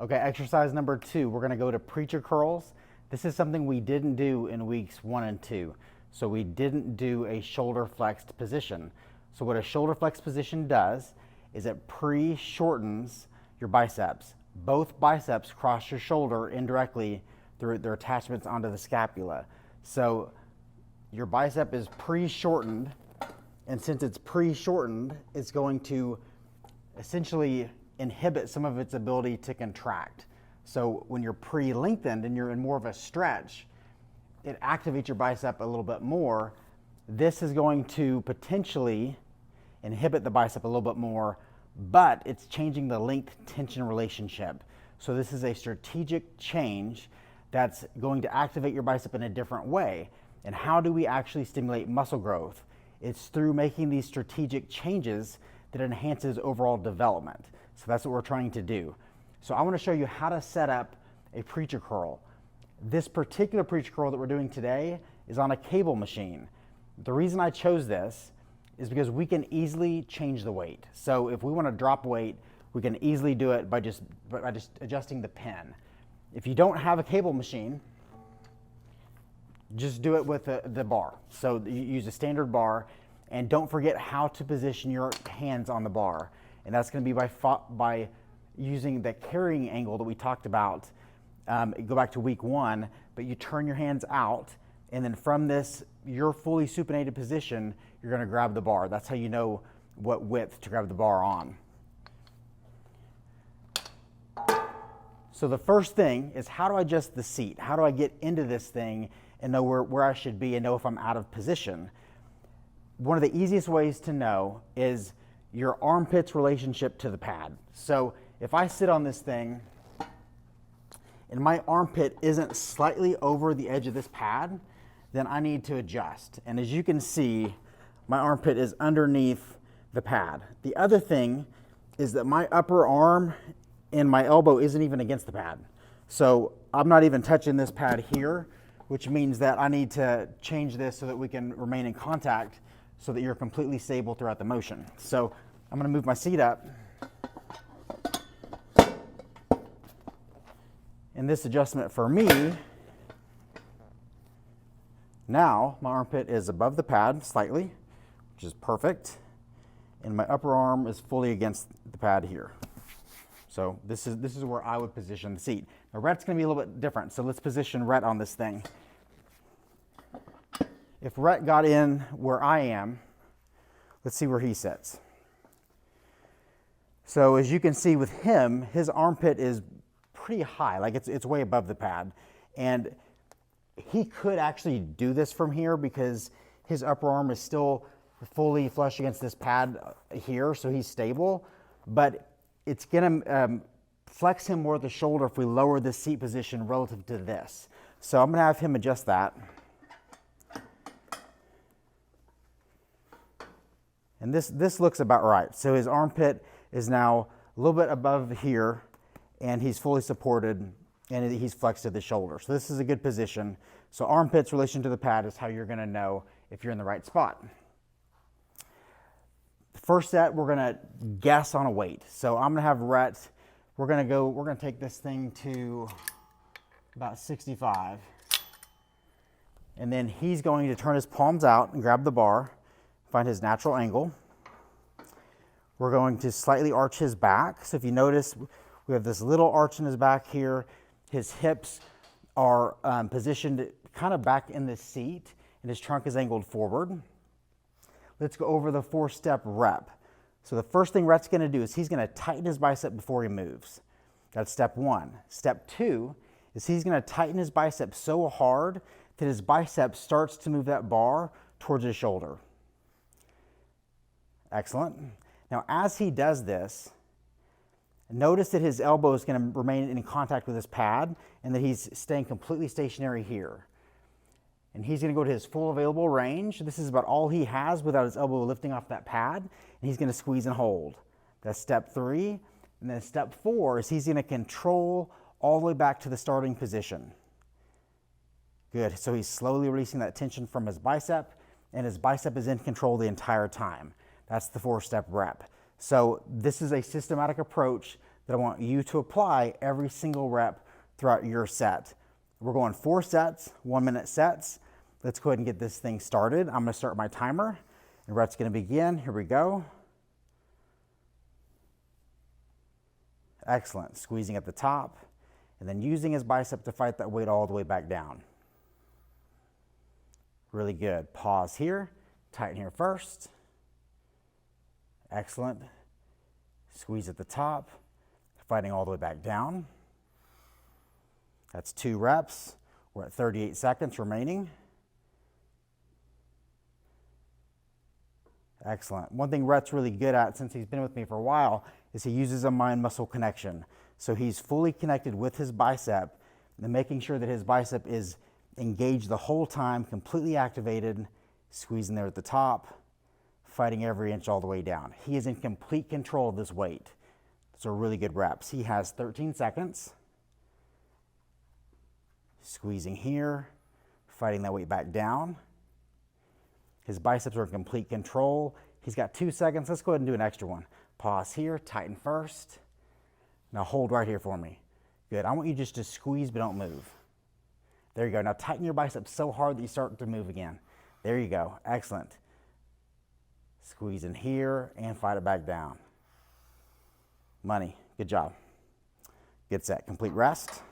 Okay, exercise number 2, we're gonna go to preacher curls. This is something we didn't do in weeks 1 and 2. So we didn't do a shoulder flexed position. So what a shoulder flexed position does is it pre-shortens your biceps. Both biceps cross your shoulder indirectly through their attachments onto the scapula. So your bicep is pre-shortened, and since it's pre-shortened, it's going to essentially inhibit some of its ability to contract. So when you're pre-lengthened and you're in more of a stretch, it activates your bicep a little bit more. This is going to potentially inhibit the bicep a little bit more, but it's changing the length tension relationship. So this is a strategic change that's going to activate your bicep in a different way. And how do we actually stimulate muscle growth? It's through making these strategic changes that enhances overall development. So that's what we're trying to do. So I want to show you how to set up a preacher curl. This particular preacher curl that we're doing today is on a cable machine. The reason I chose this is because we can easily change the weight. So if we want to drop weight, we can easily do it by just adjusting the pin. If you don't have a cable machine, just do it with the bar. So you use a standard bar, and don't forget how to position your hands on the bar. And that's going to be by using the carrying angle that we talked about. Go back to week 1, but you turn your hands out, and then from this, your fully supinated position, you're going to grab the bar. That's how you know what width to grab the bar on. So the first thing is, how do I adjust the seat? How do I get into this thing and know where I should be and know if I'm out of position? One of the easiest ways to know is your armpit's relationship to the pad. So if I sit on this thing and my armpit isn't slightly over the edge of this pad, then I need to adjust. And as you can see, my armpit is underneath the pad. The other thing is that my upper arm and my elbow isn't even against the pad. So I'm not even touching this pad here, which means that I need to change this so that we can remain in contact so that you're completely stable throughout the motion. So I'm gonna move my seat up. And this adjustment for me, now my armpit is above the pad slightly, which is perfect. And my upper arm is fully against the pad here. So this is where I would position the seat. Now Rhett's gonna be a little bit different. So let's position Rhett on this thing. If Rhett got in where I am, let's see where he sits. So as you can see with him, his armpit is pretty high, like it's way above the pad. And he could actually do this from here because his upper arm is still fully flush against this pad here, so he's stable. But it's gonna flex him more at the shoulder if we lower the seat position relative to this. So I'm gonna have him adjust that. And this looks about right. So his armpit is now a little bit above here, and he's fully supported, and he's flexed to the shoulder. So this is a good position. So armpit's relation to the pad is how you're gonna know if you're in the right spot. The first set, we're gonna guess on a weight. So I'm gonna have Rhett, we're gonna take this thing to about 65. And then he's going to turn his palms out and grab the bar, find his natural angle. We're going to slightly arch his back. So if you notice, we have this little arch in his back here. His hips are positioned kind of back in the seat, and his trunk is angled forward. Let's go over the 4-step rep. So the first thing Rhett's gonna do is he's gonna tighten his bicep before he moves. That's step 1. Step 2 is he's gonna tighten his bicep so hard that his bicep starts to move that bar towards his shoulder. Excellent. Now, as he does this, notice that his elbow is going to remain in contact with his pad and that he's staying completely stationary here. And he's going to go to his full available range. This is about all he has without his elbow lifting off that pad. And he's going to squeeze and hold. That's step 3. And then step 4 is he's going to control all the way back to the starting position. Good. So he's slowly releasing that tension from his bicep, and his bicep is in control the entire time. That's the 4-step rep. So this is a systematic approach that I want you to apply every single rep throughout your set. We're going 4 sets, 1-minute sets. Let's go ahead and get this thing started. I'm gonna start my timer, and rep's gonna begin. Here we go. Excellent, squeezing at the top, and then using his bicep to fight that weight all the way back down. Really good. Pause here, tighten here first. Excellent. Squeeze at the top, fighting all the way back down. That's 2 reps. We're at 38 seconds remaining. Excellent. One thing Rhett's really good at, since he's been with me for a while, is he uses a mind-muscle connection. So he's fully connected with his bicep and making sure that his bicep is engaged the whole time, completely activated, squeezing there at the top, fighting every inch all the way down. He is in complete control of this weight. So really good reps. He has 13 seconds. Squeezing here, fighting that weight back down. His biceps are in complete control. He's got 2 seconds. Let's go ahead and do an extra one. Pause here, tighten first. Now hold right here for me. Good. I want you just to squeeze but don't move. There you go. Now tighten your biceps so hard that you start to move again. There you go. Excellent. Squeeze in here and fight it back down. Money. Good job. Good set. Complete rest.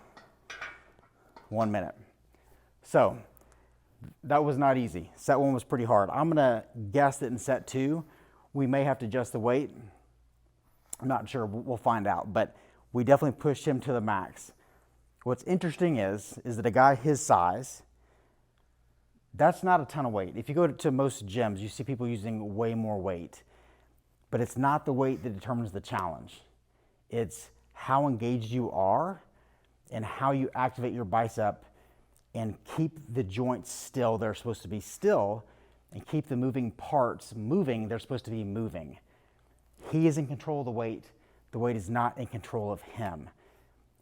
1 minute. So that was not easy. Set 1 was pretty hard. I'm going to guess that in set 2, we may have to adjust the weight. I'm not sure. We'll find out. But we definitely pushed him to the max. What's interesting is that a guy his size, that's not a ton of weight. If you go to most gyms, you see people using way more weight. But it's not the weight that determines the challenge. It's how engaged you are and how you activate your bicep and keep the joints still. They're supposed to be still, and keep the moving parts moving. They're supposed to be moving. He is in control of the weight. The weight is not in control of him.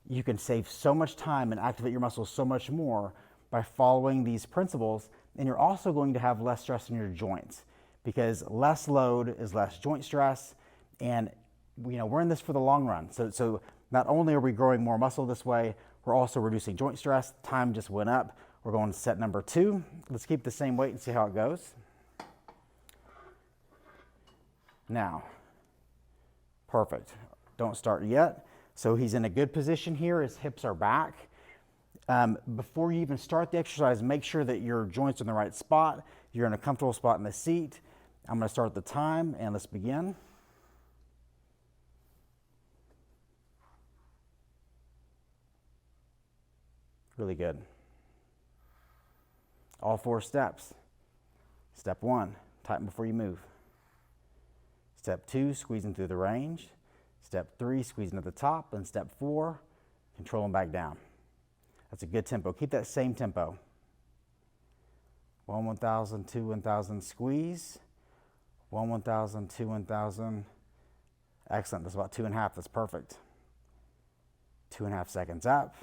You can save so much time and activate your muscles so much more by following these principles, and you're also going to have less stress in your joints, because less load is less joint stress, and we're in this for the long run. So not only are we growing more muscle this way, we're also reducing joint stress. Time just went up. We're going to set number 2. Let's keep the same weight and see how it goes. Now, perfect. Don't start yet. So he's in a good position here. His hips are back. Before you even start the exercise, make sure that your joints are in the right spot. You're in a comfortable spot in the seat. I'm going to start the time, and let's begin. Really good. All 4 steps. Step 1, tighten before you move. Step 2, squeezing through the range. Step 3, squeezing at the top. And step 4, controlling back down. That's a good tempo. Keep that same tempo. 1, 1,000, 2, 1,000, squeeze. 1, 1,000, 2, 1,000. Excellent. That's about 2.5. That's perfect. 2.5 seconds up.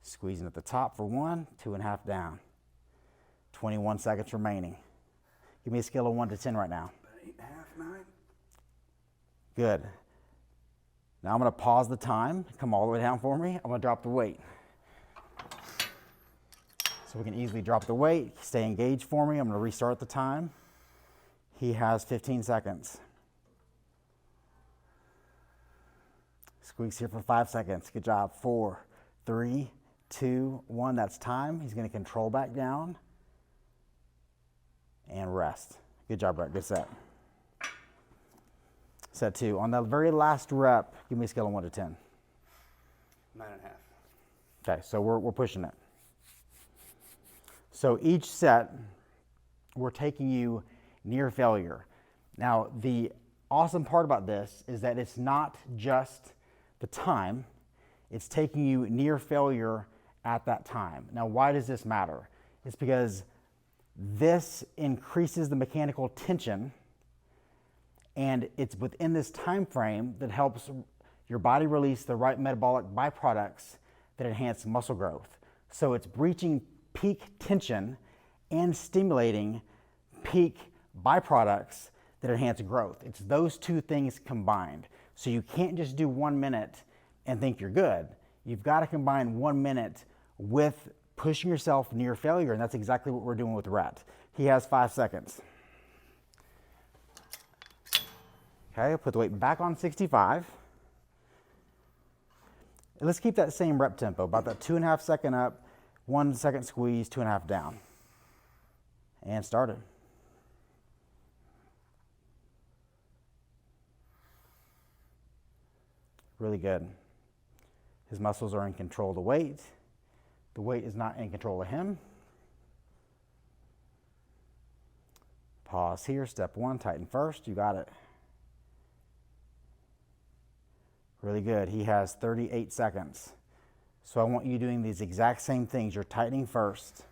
Squeezing at the top for 1, 2.5 down. 21 seconds remaining. Give me a scale of 1 to 10 right now. 8.5, 9. Good. Now I'm going to pause the time. Come all the way down for me. I'm going to drop the weight. So we can easily drop the weight. Stay engaged for me. I'm going to restart the time. He has 15 seconds. Squeeze here for 5 seconds. Good job. 4, 3, 2, 1. That's time. He's going to control back down and rest. Good job, Brett. Good set. Set 2. On the very last rep, give me a scale of 1 to 10. 9.5. Okay, so we're pushing it. So each set, we're taking you near failure. Now, the awesome part about this is that it's not just the time, it's taking you near failure at that time. Now, why does this matter? It's because this increases the mechanical tension, and it's within this time frame that helps your body release the right metabolic byproducts that enhance muscle growth. So it's reaching peak tension and stimulating peak byproducts that enhance growth. It's those two things combined. So you can't just do 1 minute and think you're good. You've got to combine 1 minute with pushing yourself near failure, and that's exactly what we're doing with Rhett. He has 5 seconds. Okay, put the weight back on 65. And let's keep that same rep tempo, about that 2.5 second up, 1 second squeeze, 2.5 down. And started. Really good. His muscles are in control of the weight. The weight is not in control of him. Pause here. Step 1, tighten first. You got it. Really good. He has 38 seconds. So I want you doing these exact same things. You're tightening first.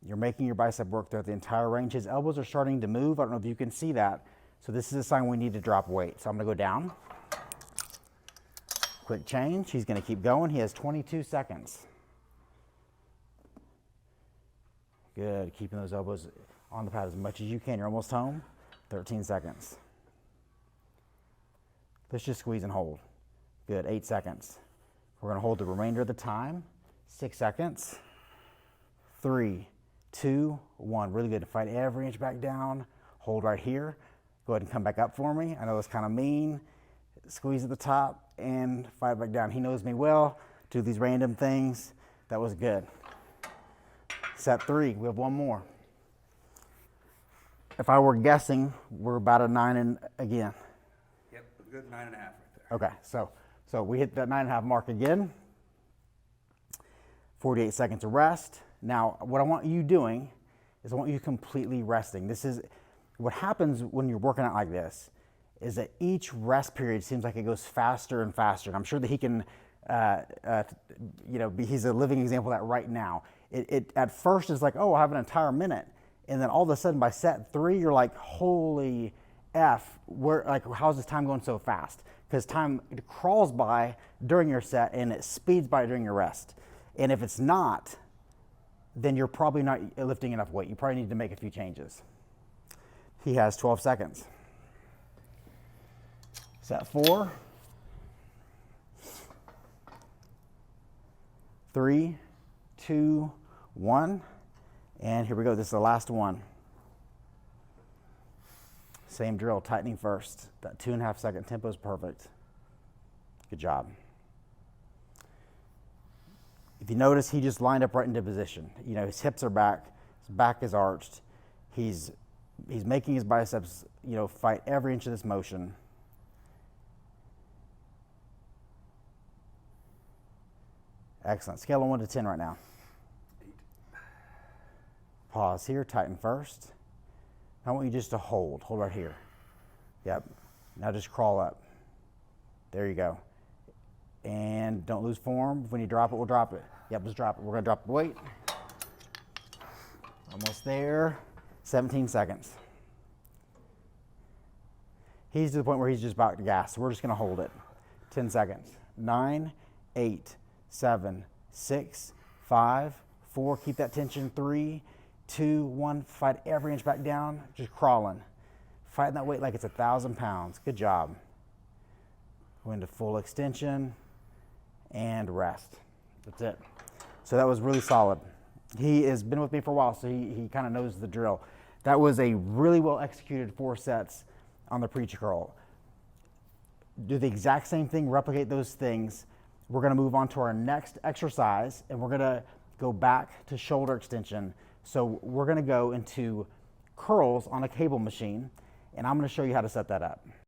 You're making your bicep work throughout the entire range. His elbows are starting to move. I don't know if you can see that. So this is a sign we need to drop weight. So I'm going to go down. Quick change. He's going to keep going. He has 22 seconds. Good. Keeping those elbows on the pad as much as you can. You're almost home. 13 seconds. Let's just squeeze and hold. Good. 8 seconds. We're going to hold the remainder of the time. 6 seconds. 3, 2, 1. Really good. Fight every inch back down. Hold right here. Go ahead and come back up for me. I know it's kind of mean. Squeeze at the top and fight back down. He knows me well. Do these random things. That was good. Set 3. We have 1 more. If I were guessing, we're about a 9 and again. Yep, good 9.5 right there. Okay, so we hit that 9.5 mark again. 48 seconds of rest. Now, what I want you doing is I want you completely resting. This is what happens when you're working out like this, is that each rest period seems like it goes faster and faster. And I'm sure that he can, he's a living example of that right now. It at first is like, oh, I have an entire minute. And then all of a sudden by set 3, you're like, holy F, how's this time going so fast? Because time crawls by during your set and it speeds by during your rest. And if it's not, then you're probably not lifting enough weight. You probably need to make a few changes. He has 12 seconds. Set 4. 3, 2, 1. And here we go. This is the last one. Same drill, tightening first. That 2.5 second tempo is perfect. Good job. If you notice, he just lined up right into position. You know, his hips are back, his back is arched. He's making his biceps, fight every inch of this motion. Excellent. Scale of 1 to 10 right now. 8. Pause here, tighten first. I want you just to hold right here. Yep. Now just crawl up. There you go. And don't lose form. When you drop it, we'll drop it. Yep, just drop it. We're going to drop the weight. Almost there. 17 seconds. He's to the point where he's just about to gas. So we're just going to hold it. 10 seconds. 9, 8, 7, 6, 5, 4. Keep that tension. 3, 2, 1. Fight every inch back down. Just crawling. Fighting that weight like it's 1,000 pounds. Good job. Go into full extension and rest. That's it. So that was really solid. He has been with me for a while, so he kind of knows the drill. That was a really well executed 4 sets on the preacher curl. Do the exact same thing, replicate those things. We're going to move on to our next exercise, and we're going to go back to shoulder extension. So we're going to go into curls on a cable machine, and I'm going to show you how to set that up.